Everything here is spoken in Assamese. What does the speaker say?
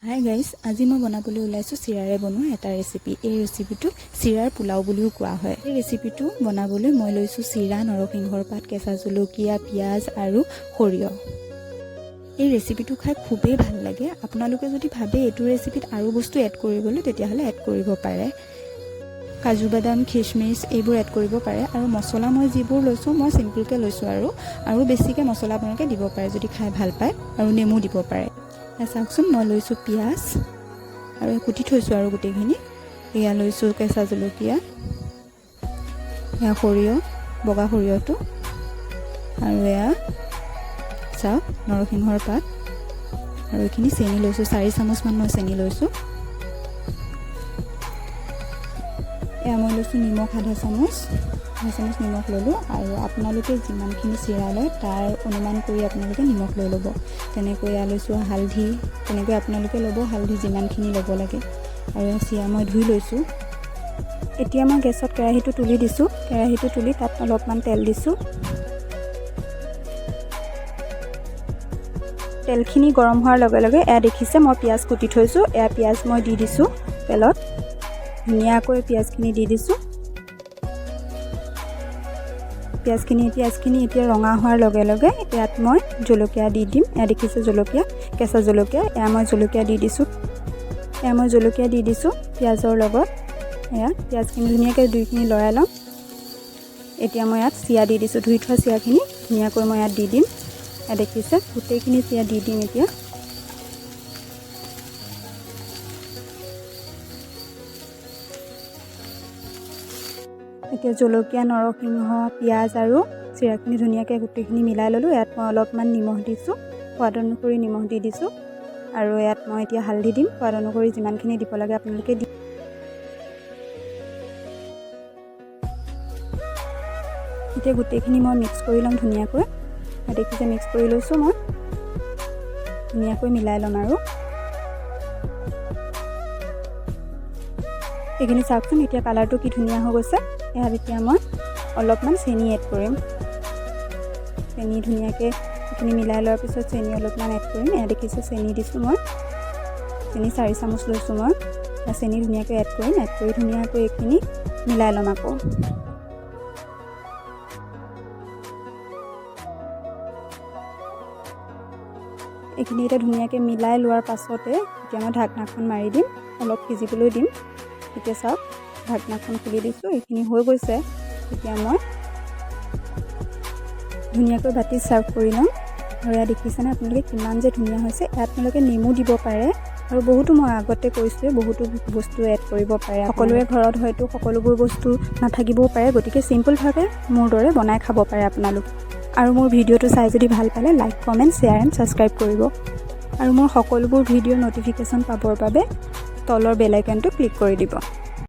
হাই গাইজ, আজি মই বনাবলৈ ওলাইছোঁ চিৰাৰে বনোৱা এটা ৰেচিপি। এই ৰেচিপিটো চিৰাৰ পোলাও বুলিও কোৱা হয়। এই ৰেচিপিটো বনাবলৈ মই লৈছোঁ চিৰা, নৰসিংহৰ পাত, কেঁচা জলকীয়া, পিঁয়াজ আৰু সৰিয়হ। এই ৰেচিপিটো খাই খুবেই ভাল লাগে। আপোনালোকে যদি ভাবে এইটো ৰেচিপিত আৰু বস্তু এড কৰিবলৈ, তেতিয়াহ'লে এড কৰিব পাৰে। কাজু বাদাম, খিচমিচ এইবোৰ এড কৰিব পাৰে। আৰু মছলা মই যিবোৰ লৈছোঁ, মই চিম্পুলকৈ লৈছোঁ আৰু বেছিকৈ মছলা আপোনালোকে দিব পাৰে যদি খাই ভাল পায়, আৰু নেমু দিব পাৰে। চাওকচোন, মই লৈছোঁ পিঁয়াজ আৰু কুটি থৈছোঁ আৰু গোটেইখিনি। এয়া লৈছোঁ কেঁচা জলকীয়া, এয়া সৰিয়হ, বগা সৰিয়হটো, আৰু এয়া চাওক নৰসিংহৰ পাত, আৰু এইখিনি চেনি লৈছোঁ 4 চামুচমান মই চেনি লৈছোঁ। এয়া মই লৈছোঁ নিমখ আধা চামুচ নিমখ ল'লোঁ। আৰু আপোনালোকে যিমানখিনি চিৰা লয় তাৰ অনুমান কৰি আপোনালোকে নিমখ লৈ ল'ব। তেনেকৈ এয়া লৈছোঁ হালধি, তেনেকৈ আপোনালোকে ল'ব হালধি যিমানখিনি ল'ব লাগে। আৰু চিৰা মই ধুই লৈছোঁ। এতিয়া মই গেছত কেৰাহীটো তুলি দিছোঁ। কেৰাহীটো তুলি তাত অলপমান তেল দিছোঁ। তেলখিনি গৰম হোৱাৰ লগে লগে এয়া দেখিছে মই পিঁয়াজ কুটি থৈছোঁ। এয়া পিঁয়াজ মই দি দিছোঁ তেলত। ধুনীয়াকৈ পিঁয়াজখিনি দি দিছোঁ। পিঁয়াজখিনি এতিয়া ৰঙা হোৱাৰ লগে লগে ইয়াত মই জলকীয়া দি দিম। এয়া দেখিছে জলকীয়া, কেঁচা জলকীয়া। এয়া মই জলকীয়া দি দিছোঁ। পিঁয়াজৰ লগত এয়া পিঁয়াজখিনি ধুনীয়াকৈ দুইখিনি লৰাই ল'ম। এতিয়া মই ইয়াত চিৰা দি দিছোঁ। ধুই থোৱা চিৰাখিনি ধুনীয়াকৈ মই ইয়াত দি দিম। এয়া দেখিছে গোটেইখিনি চিৰা দি দিম এতিয়া। এতিয়া জলকীয়া, নৰসিংহ, পিঁয়াজ আৰু চিৰাখিনি ধুনীয়াকৈ গোটেইখিনি মিলাই ল'লোঁ। ইয়াত মই অলপমান নিমখ দিছোঁ, সোৱাদ অনুসৰি নিমখ দি দিছোঁ। আৰু ইয়াত মই এতিয়া হালধি দিম, সোৱাদ অনুসৰি যিমানখিনি দিব লাগে আপোনালোকে দি। এতিয়া গোটেইখিনি মই মিক্স কৰি ল'ম ধুনীয়াকৈ। দেখিছে মিক্স কৰি লৈছোঁ মই। ধুনীয়াকৈ মিলাই ল'ম আৰু এইখিনি চাওকচোন, এতিয়া কালাৰটো কি ধুনীয়া হৈ গৈছে। ইয়াত এতিয়া মই অলপমান চেনি এড কৰিম। চেনি ধুনীয়াকৈ এইখিনি মিলাই লোৱাৰ পিছত চেনি অলপমান এড কৰিম। এয়া দেখিছে চেনি দিছোঁ মই। চেনি 4 চামুচ লৈছোঁ মই। চেনি ধুনীয়াকৈ এড কৰিম। এড কৰি ধুনীয়াকৈ এইখিনি মিলাই ল'ম আকৌ। এইখিনি এতিয়া ধুনীয়াকৈ মিলাই লোৱাৰ পাছতে এতিয়া মই ঢাকনাখন মাৰি দিম, অলপ সিজিবলৈ দিম। এতিয়া চাওক ঢাকনাখন খুলি দিছোঁ। এইখিনি হৈ গৈছে। এতিয়া মই ধুনীয়াকৈ বাতিত ছাৰ্ভ কৰি ল'ম। আৰু এয়া দেখিছেনে আপোনালোকে কিমান যে ধুনীয়া হৈছে। ইয়াত আপোনালোকে নেমু দিব পাৰে, আৰু বহুতো মই আগতে কৈছোঁ বহুতো বস্তু এড কৰিব পাৰে। সকলোৰে ঘৰত হয়তো সকলোবোৰ বস্তু নাথাকিবও পাৰে, গতিকে চিম্পলভাৱে মোৰ দৰে বনাই খাব পাৰে আপোনালোকে। আৰু মোৰ ভিডিঅ'টো চাই যদি ভাল পালে like, comment, share and subscribe কৰিব। আৰু মোৰ সকলোবোৰ ভিডিঅ'ৰ ন'টিফিকেশ্যন পাবৰ বাবে তলৰ বেল আইকনটো ক্লিক কৰি দিব।